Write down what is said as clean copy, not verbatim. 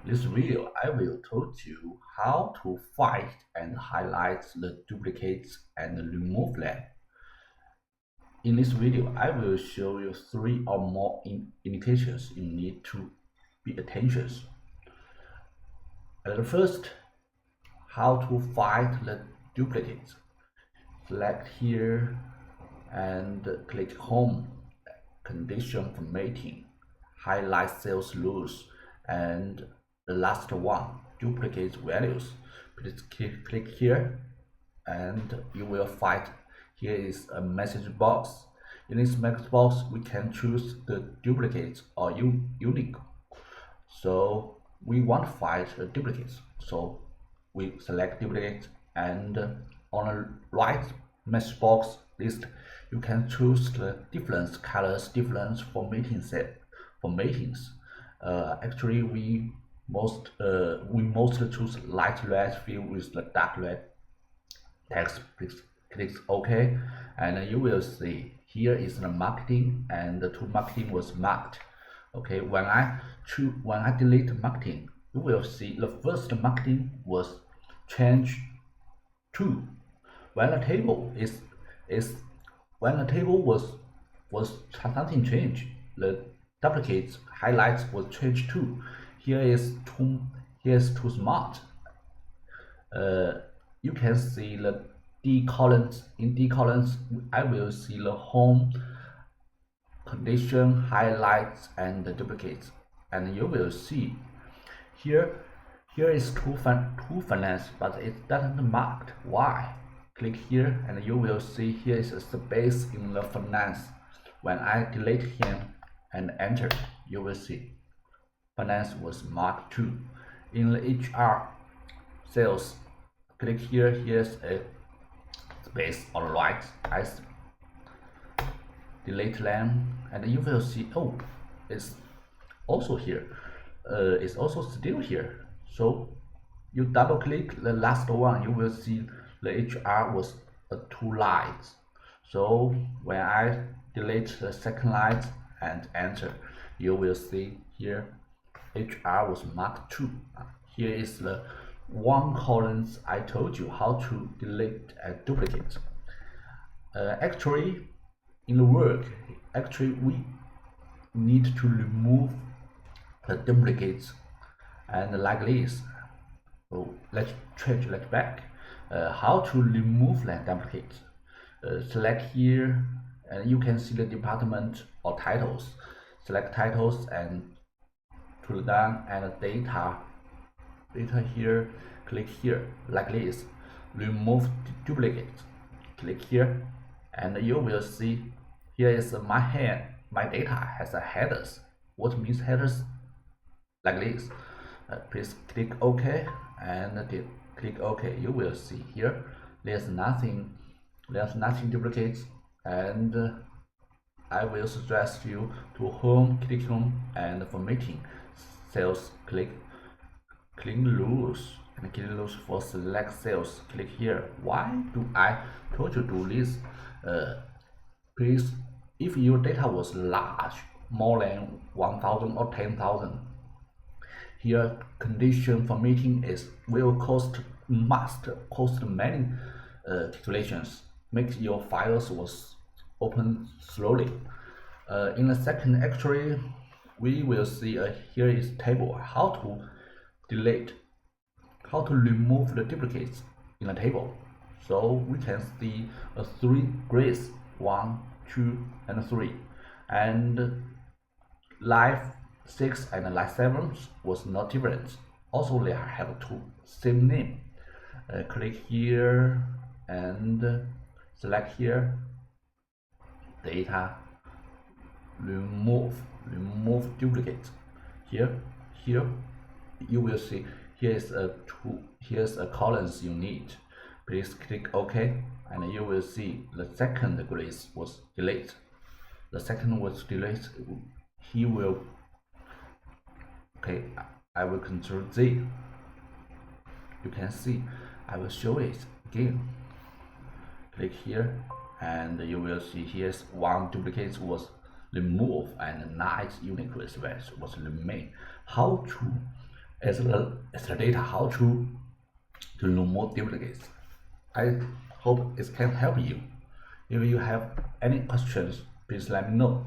In this video, I will teach you how to find and highlight the duplicates and remove them. In this video, I will show you 3 or more indications you need to be attention. And first, how to find the duplicates. Select here and click Home, Condition Formatting, highlight sales rules, and the last one, duplicate values. Please click here and you will find here is a message box. In this message box, we can choose the duplicate or unique. So we want to find the duplicates. So we select duplicate, and on the right message box list, you can choose the different colors, different formatings. Actually, we mostly choose light red field with the dark red text. Please click OK, and you will see here is the marketing, and the to marketing was marked. Okay, when I delete marketing, you will see the first marketing was changed to. When the table was something changed, the duplicates highlights was changed to. Here is too smart. You can see the D columns. In D columns, I will see the home, condition, highlights, and the duplicates. And you will see here is to finance, but it doesn't marked. Why? Click here and you will see here is a space in the finance. When I delete him and enter, you will see finance was marked too. In the HR sales, click here, here's a space on the right. I delete them and you will see, oh, it's also here. It's also still here. So you double click the last one, you will see the HR was 2 lines. So when I delete the second line and enter, you will see here HR was marked 2. Here is the 1 columns I told you how to delete and duplicate. Actually, in the work, we need to remove the duplicates, and like this. So let's change that back. How to remove the duplicates? Select here, and you can see the department or titles. Select titles and pull down and data here. Click here like this. Remove duplicates. Click here, and you will see here is my data has a headers. What means headers? Like this. Please click OK and click OK. You will see here there's nothing duplicates, and I will suggest you to home, click home, and formatting sales, click clean rules, and clean rules for select sales. Click here. Why do I told you do this? Please, if your data was large, more than 1,000 or 10,000, here condition formatting must cost many calculations. Make your files was open slowly. In a second, actually, we will see here is table how to remove the duplicates in a table. So we can see 3 grades, 1, 2, and 3, and live 6 and live 7 was not different. Also, they have 2 same name. Click here and select here data, remove duplicate. Here you will see here's a columns you need. Please click OK, and you will see the second grid was deleted. The second was deleted. He will. Okay, I will Control Z. You can see. I will show it again. Click here, and you will see here's 1 duplicate was removed and 9 unique requests was remain. How to is the data how to know more duplicates. I hope it can help you. If you have any questions, please let me know.